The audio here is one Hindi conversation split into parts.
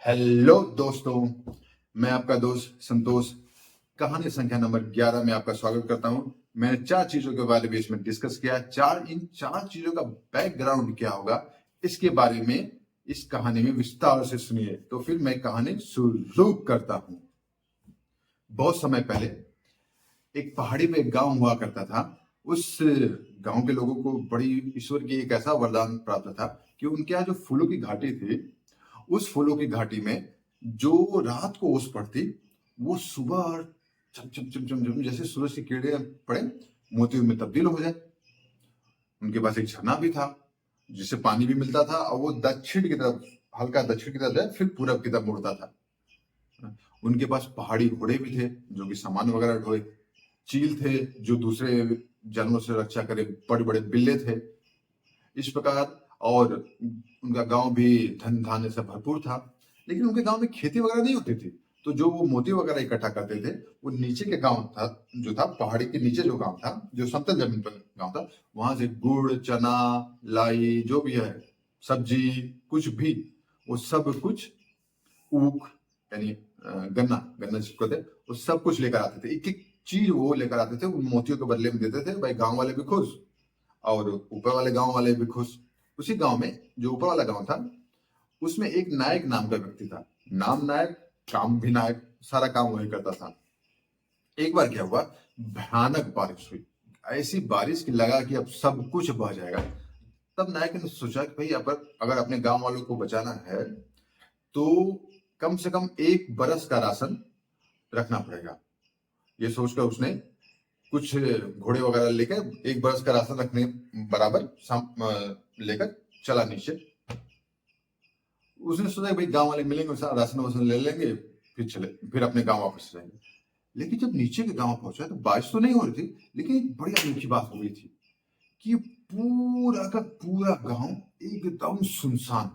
हेलो दोस्तों, मैं आपका दोस्त संतोष कहानी संख्या नंबर 11 में आपका स्वागत करता हूं। मैंने 4 चीजों के बारे में इसमें डिस्कस किया। इन चार चीजों का बैकग्राउंड क्या होगा इसके बारे में इस कहानी में विस्तार से सुनिए। तो फिर मैं कहानी शुरू करता हूं। बहुत समय पहले एक पहाड़ी में एक गांव हुआ करता था। उस गांव के लोगों को बड़ी ईश्वर की एक ऐसा वरदान प्राप्त था कि उनके यहाँ जो फूलों की घाटी थी, उस फूलों की घाटी में जो रात को ओस पड़ती, वो सुबह चम चम चम चम चम जैसे सूरज की किरणें पड़े मोतियों में तब्दील हो जाए। उनके पास एक झरना भी था जिससे पानी भी मिलता था और वो दक्षिण की तरफ, हल्का दक्षिण की तरफ जाए फिर पूरब की तरफ मुड़ता था। उनके पास पहाड़ी घोड़े भी थे जो कि सामान वगैरह ढोए, चील थे जो दूसरे जानवरों से रक्षा करे, बड़े बड़े बिल्ले थे। इस प्रकार और उनका गांव भी धन धान्य से भरपूर था। लेकिन उनके गांव में खेती वगैरह नहीं होती थी, तो जो वो मोती वगैरह इकट्ठा करते थे वो नीचे के गांव था, जो था पहाड़ी के नीचे जो गांव था, जो समतल जमीन पर गांव था, वहां से गुड़, चना, लाई, जो भी है सब्जी, कुछ भी, वो सब कुछ ऊख यानी गन्ना गन्ना जिसको कहते हैं, वो सब कुछ लेकर आते थे। एक एक चीज वो लेकर आते थे, उन मोतियों के बदले में देते थे। भाई गांव वाले भी खुश और ऊपर वाले गांव वाले भी खुश। उसी गांव में, जो ऊपर वाला गांव था, उसमें एक नायक नाम का व्यक्ति था। नाम नायक, काम भी नायक, सारा काम वही करता था। एक बार क्या हुआ, भयानक बारिश हुई। ऐसी बारिश की लगा कि अब सब कुछ बह जाएगा। तब नायक ने सोचा कि भाई अगर अपने गांव वालों को बचाना है तो कम से कम 1 बरस का राशन रखना पड़ेगा। ये सोचकर उसने कुछ घोड़े वगैरह लेकर 1 बरस का राशन रखने बराबर लेकर चला नीचे। उसने सोचा भाई गांव वाले मिलेंगे, सारा राशन वाशन ले लेंगे, फिर अपने गांव वापस जाएंगे। लेकिन जब नीचे के गांव पहुंचा तो बारिश तो नहीं हो रही थी, लेकिन एक बड़ी अनोखी बात हो गई थी कि पूरा का पूरा गांव एकदम सुनसान।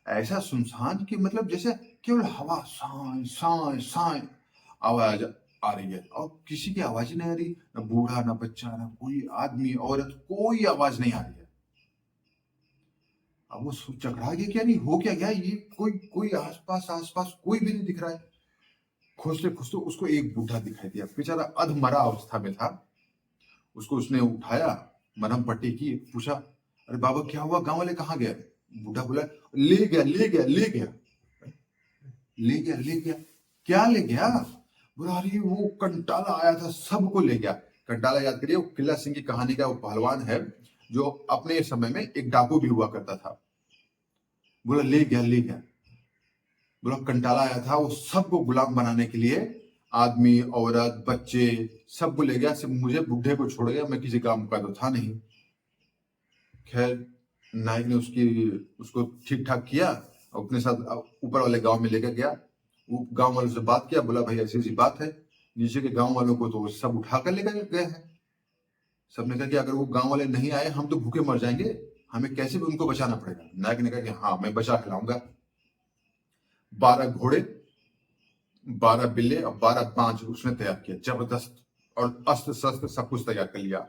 ऐसा सुनसान कि मतलब जैसे केवल हवा साए साए साए आवाज आ रही है और किसी की आवाज ही नहीं आ रही, ना बूढ़ा ना बच्चा ना कोई आदमी औरत, कोई आवाज नहीं आ रही है। अब वो चकरा गया, क्या नहीं हो क्या गया, ये कोई कोई आसपास आसपास कोई भी नहीं दिख रहा है। खोजते खोजते उसको एक बूढ़ा दिखाई दिया, बेचारा अधमरा अवस्था में था। उसको उसने उठाया, मरहम पट्टी की, पूछा अरे बाबा क्या हुआ, गांव वाले कहाँ गए? बूढ़ा बोला ले गया ले गया ले गया ले गया ले गया। क्या ले गया? बोला अरे वो कंटाला आया था, सबको ले गया। कंटाला याद करिए, वो किला सिंह की कहानी का वो पहलवान है जो अपने समय में एक डाकू भी हुआ करता था। बोला ले गया ले गया। बोला कंटाला आया था, वो सबको गुलाम बनाने के लिए, आदमी औरत बच्चे सबको ले गया, सिर्फ मुझे बूढ़े को छोड़ गया, मैं किसी काम का तो था नहीं। खैर नायक ने उसको ठीक ठाक किया, अपने साथ ऊपर वाले गांव में लेकर गया। वो गांव वालों से बात किया, बोला भाई ऐसी ऐसी बात है। नीचे के गांव वालों को तो सब उठाकर लेकर गए हैं। सबने कहा कि अगर वो गांव वाले नहीं आए हम तो भूखे मर जाएंगे, हमें कैसे भी उनको बचाना पड़ेगा। नायक ने कहा कि हाँ मैं बचा के लाऊंगा। 12 घोड़े, 12 बिल्ले और 12 बांज उसने तैयार किया, जबरदस्त, और अस्त्र शस्त्र सब कुछ तैयार कर लिया।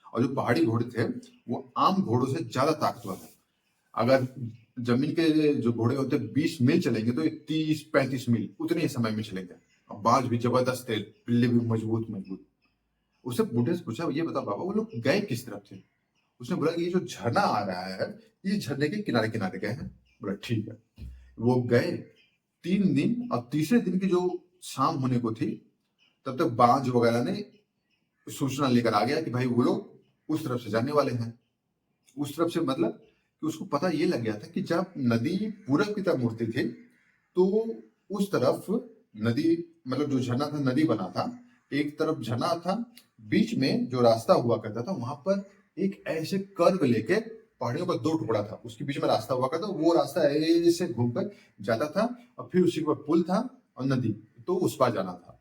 और जो पहाड़ी घोड़े थे वो आम घोड़ों से ज्यादा ताकतवर है। अगर जमीन के जो घोड़े होते 20 मील चलेंगे तो ये 30-35 मील उतने ही समय में चलेंगे। और बाज भी जबरदस्त थे, बिल्ले भी मजबूत मजबूत। उससे बूढ़े से पूछा, ये बता बाबा वो लोग गए किस तरफ थे? उसने बोला ये जो झरना आ रहा है, इस झरने के किनारे किनारे गए हैं। बोला ठीक है। वो गए, 3 दिन, और तीसरे दिन की जो शाम होने को थी तब तक बांज वगैरह ने सूचना लेकर आ गया कि भाई वो लोग उस तरफ से जाने वाले हैं। उस तरफ से मतलब कि उसको पता ये लग गया था कि जब नदी पूरब की तरफ मुड़ती थी तो उस तरफ नदी, मतलब जो झरना था नदी बना था, एक तरफ झरना था, बीच में जो रास्ता हुआ करता था वहां पर एक ऐसे कर्व लेके पहाड़ियों का 2 टुकड़ा था, उसके बीच में रास्ता हुआ करता, वो रास्ता ऐसे घूमकर जाता था और फिर उसी के ऊपर पुल था और नदी, तो उस पार जाना था।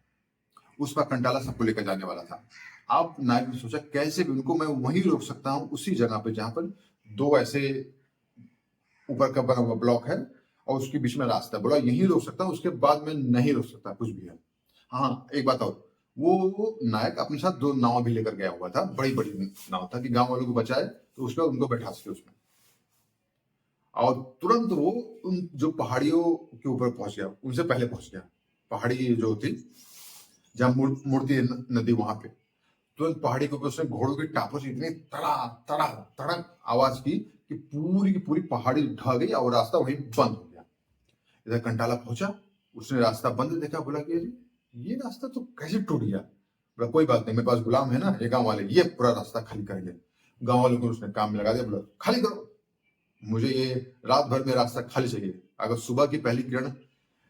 उस पर कंटाला सबको लेकर जाने वाला था। अब नायक ने सोचा कैसे भी उनको मैं वहीं रोक सकता हूँ, उसी जगह पे जहां पर 2 ऐसे ऊपर का बना हुआ ब्लॉक है और उसके बीच में रास्ता है। बोला यहीं रोक सकता हूँ, उसके बाद में नहीं रोक सकता कुछ भी है। हाँ एक बात और, वो नायक अपने साथ 2 नाव भी लेकर गया हुआ था, बड़ी बड़ी नाव था कि गांव वालों को बचाए तो उसके बाद उनको बैठा सके उसमें। और तुरंत वो उन जो पहाड़ियों के ऊपर पहुंच गया, उनसे पहले पहुंच गया। पहाड़ी जो थी जहां मूर्ति है नदी, वहां पे तुरंत पहाड़ी के ऊपर उसने घोड़ों की टापों से इतनी तड़ा तड़ा तड़क आवाज की पूरी की पूरी पहाड़ी ढह गई और रास्ता वहीं बंद हो गया। इधर कंटाला पहुंचा, उसने रास्ता बंद देखा, बोला कि अरे ये रास्ता तो कैसे टूट गया। बोला कोई बात नहीं, मेरे पास गुलाम है ना, ये गांव वाले, ये पूरा रास्ता खाली करेंगे। गांव वालों को उसने काम में लगा दिया, बोला खाली करो, मुझे ये रात भर में रास्ता खाली चाहिए। अगर सुबह की पहली किरण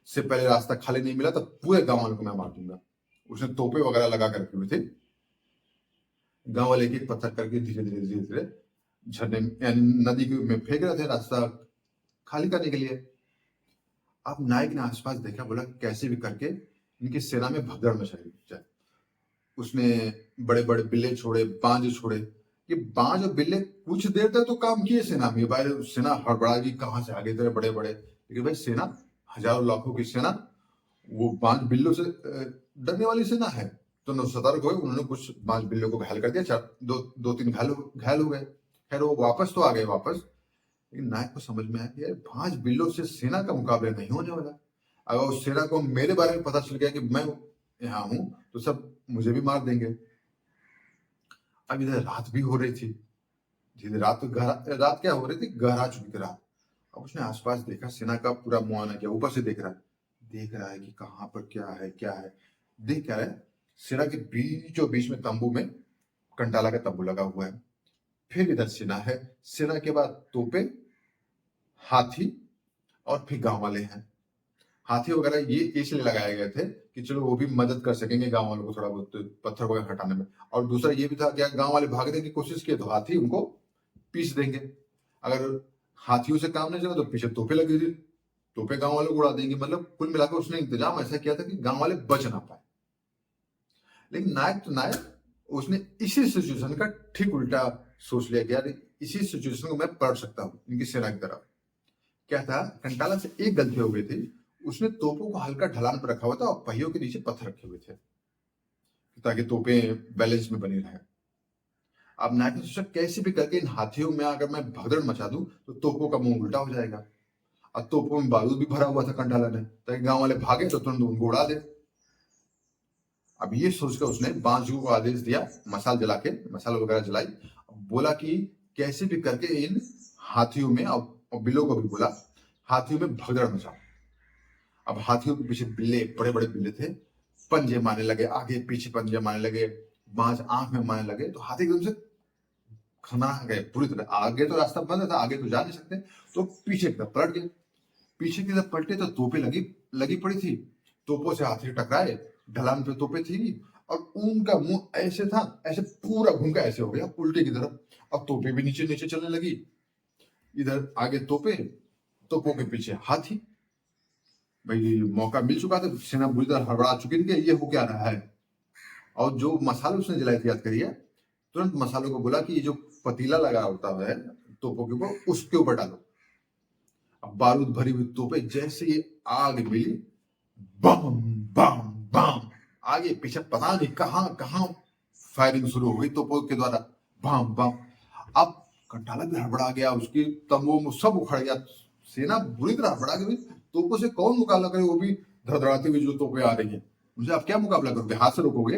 से पहले रास्ता खाली नहीं मिला तो पूरे गांव वालों को मैं मार दूंगा। उसने तोपे वगैरह लगा कर रखे हुए थे। गांव वाले एक एक पत्थर करके धीरे धीरे धीरे धीरे झरने यानी नदी में फेंक रहे थे रास्ता खाली करने के लिए। अब नायक ने आसपास देखा, बोला कैसे भी करके इनकी सेना में भगदड़ मचाई जाए। उसने बड़े बड़े बिल्ले छोड़े, बांज छोड़े। ये बांज और बिल्ले कुछ देर तक तो काम किए सेना में, भाई सेना हड़बड़ा गई, कहां से आगे इतने बड़े बड़े, लेकिन भाई सेना हजारों लाखों की सेना, वो बांज बिल्लों से डरने वाली सेना है। तो न सतर्क हुए, उन्होंने कुछ बांज बिल्लों को घायल कर दिया, दो तीन घायल हो गए। खैर वो वापस तो आ गए वापस, लेकिन नायक को समझ में आया कि यार भांज बिल्लों से सेना का मुकाबला नहीं होने वाला। अगर उस सेना को मेरे बारे में पता चल गया कि मैं यहाँ हूं तो सब मुझे भी मार देंगे। अब इधर रात भी हो रही थी, धीरे रात क्या हो रही थी, गहरा चुकी थी रात। अब उसने आसपास देखा, सेना का पूरा मुआयना किया, ऊपर से देख रहा है कि कहाँ पर क्या है क्या है। देख क्या है, सेना के बीचों बीच में तंबू में कंटाला का तंबू लगा हुआ है। फिर इधर सेना है, सेना के बाद तोपे, हाथी और फिर गांव वाले हैं। हाथी वगैरह ये इसलिए लगाए गए थे कि चलो वो भी मदद कर सकेंगे गांव वालों को थोड़ा बहुत पत्थर वगैरह हटाने में। और दूसरा ये भी था कि गांव वाले भागने की कोशिश किए तो हाथी उनको पीस देंगे। अगर हाथियों से काम नहीं चला तो पीछे तोपे लगी थी, तोपे गांव वालों को उड़ा देंगे। मतलब कुल मिलाकर उसने इंतजाम ऐसा किया था कि गांव वाले बच ना पाए। लेकिन नायक उसने इसी सिचुएशन का ठीक उल्टा सोच लिया कि यार इसी सिचुएशन को मैं पढ़ सकता हूँ इनकी सेना की तरफ। क्या था, कंटाला से एक गलती हो गई थी, उसने तोपों को हल्का ढलान पर रखा हुआ था और पहियों के नीचे पत्थर रखे हुए थे ताकि तोपें बैलेंस में बनी रहे। अब नायक ने सोचा कैसे भी करके इन हाथियों में अगर मैं भगदड़ मचा दूं तो तोपों का मुंह उल्टा हो जाएगा। और तोपों में बारूद भी भरा हुआ था कंटाला ने, ताकि गांव वाले भागे तो तुरंत उनको उड़ा दे। अब ये सोचकर उसने बांझू को आदेश दिया, मसाल वगैरह जलाई, बोला कि कैसे भी करके इन हाथियों में और बिल्लों को भी बोला हाथियों में भगदड़ मचाओ। अब हाथियों के पीछे बिल्ले, बड़े बड़े बिल्ले थे, पंजे मारने लगे, आगे पीछे पंजे मारने लगे, बांझ आंख में मारने लगे। तो हाथी एकदम से खना गए पूरी तरह। आगे तो रास्ता बंद था, आगे तो जा नहीं सकते, तो पीछे की तरफ पलट गए। पीछे की तरफ पलटे तो तोपे लगी पड़ी थी, तोपों से हाथी टकराए, ढलान पे तोपे थी और उनका मुंह ऐसे था, ऐसे पूरा घूम के ऐसे हो गया उल्टे की तरफ। अब तोपे भी नीचे नीचे चलने लगी, इधर आगे तोपे, तोपों के पीछे हाथी। भाई मौका मिल चुका था, सेना बुरी तरह हड़बड़ा चुकी थी कि ये हो क्या रहा है। और जो मसाले उसने जलाई थी, याद करिए, तुरंत मसालों को बोला कि ये जो पतीला लगा होता है तोपों के ऊपर, उसके ऊपर डालो। अब बारूद भरी हुई तोपे जैसे ये आग मिली, बम बम बम, आगे पीछे पता नहीं कहां कहां फायरिंग शुरू हो गई तोपों के द्वारा, बम बम। अब कंटाला भी हड़बड़ा गया, उसकी तंबू में सब उखड़ गया, सेना बुरी तरह हड़बड़ा गई। तोपों से कौन मुकाबला करे, वो भी धड़धड़ाती हुई जो तोपें आ रही है, उनसे आप क्या मुकाबला करोगे, हाथ से रोकोगे?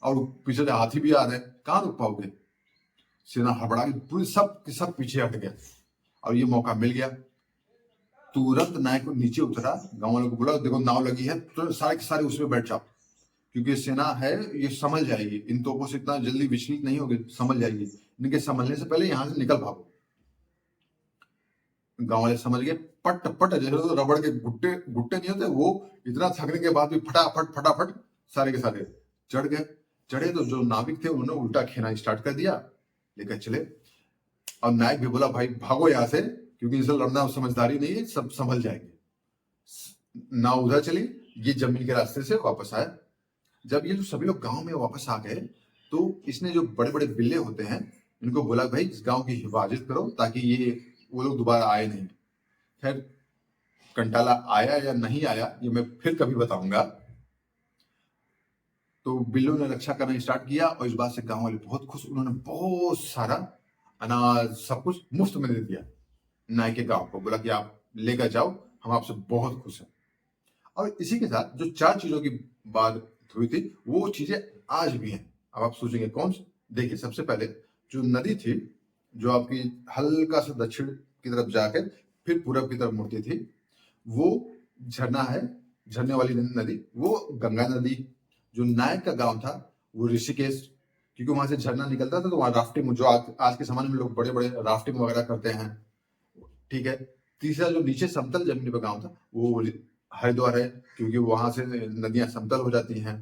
और पीछे से हाथी भी आ रहे हैं, कहां रोक पाओगे? सेना हड़बड़ा गई, पूरी सब पीछे हट गया। और ये मौका मिल गया, तुरंत नायक को नीचे उतरा, गांव वालों को बोला देखो नाव लगी है, तो सारे के सारे उसमें बैठ जाओ, क्योंकि सेना है ये संभल जाएगी, इन तोपों से इतना जल्दी विचलित नहीं होगी, संभल जाएगी, इनके संभलने से पहले यहां से निकल भागो। गांव वाले समझ गए, पट पट जैसे तो रबड़ के गुट्टे गुट्टे नहीं होते, वो इतना थकने के बाद भी फटाफट फटाफट सारे के सारे चढ़े। तो जो नाविक थे उन्होंने उल्टा खेना स्टार्ट कर दिया, लेकर चले। और नायक भी बोला भाई भागो यहाँ से, क्योंकि इनसे लड़ना समझदारी नहीं है, सब संभल जाएंगे। नाव उधर चली, ये जमीन के रास्ते से वापस आया। जब ये सभी लोग गांव में वापस आ गए तो इसने जो बड़े बड़े बिल्ले होते हैं इनको बोला भाई इस गांव की हिफाजत करो ताकि ये वो लोग दोबारा आए नहीं। खैर कंटाला आया या नहीं आया ये मैं फिर कभी बताऊंगा। तो बिल्लों ने रक्षा करना स्टार्ट किया और इस बात से गांव वाले बहुत खुश, उन्होंने बहुत सारा अनाज सब कुछ मुफ्त में दे दिया। नायक के गांव को, बोला कि आप लेकर जाओ, हम आपसे बहुत खुश हैं। और इसी के साथ जो 4 चीजों की बात हुई थी, वो चीजें आज भी हैं। अब आप सोचेंगे कौन सी? देखिए, सबसे पहले जो नदी थी, जो आपकी हल्का सा दक्षिण की तरफ जाकर फिर पूरब की तरफ मुड़ती थी, वो झरना है, झरने वाली नदी, वो गंगा नदी। जो नायक का गांव था, वो ऋषिकेश, क्योंकि वहां से झरना निकलता था, तो वहां राफ्टिंग, जो आज के जमाने में लोग बड़े बड़े राफ्टिंग वगैरह करते हैं, ठीक है। तीसरा जो नीचे समतल जमीन पे गांव था, वो हरिद्वार है, क्योंकि वहां से नदियां समतल हो जाती हैं।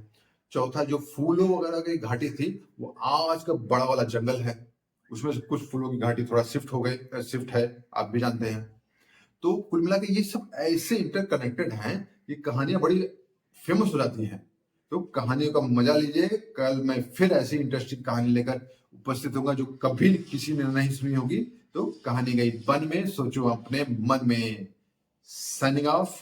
चौथा जो फूलों वगैरह की घाटी थी, वो आज का बड़ा वाला जंगल है, उसमें से कुछ फूलों की घाटी थोड़ा शिफ्ट है, आप भी जानते हैं। तो कुल मिला के ये सब ऐसे इंटरकनेक्टेड हैं, ये कहानियां बड़ी फेमस हो जाती हैं। तो कहानियों का मजा लीजिए। कल मैं फिर ऐसी इंटरेस्टिंग कहानी लेकर उपस्थित होऊंगा, जो कभी किसी ने नहीं सुनी होगी। तो कहानी गई वन में, सोचो अपने मन में। Signing off.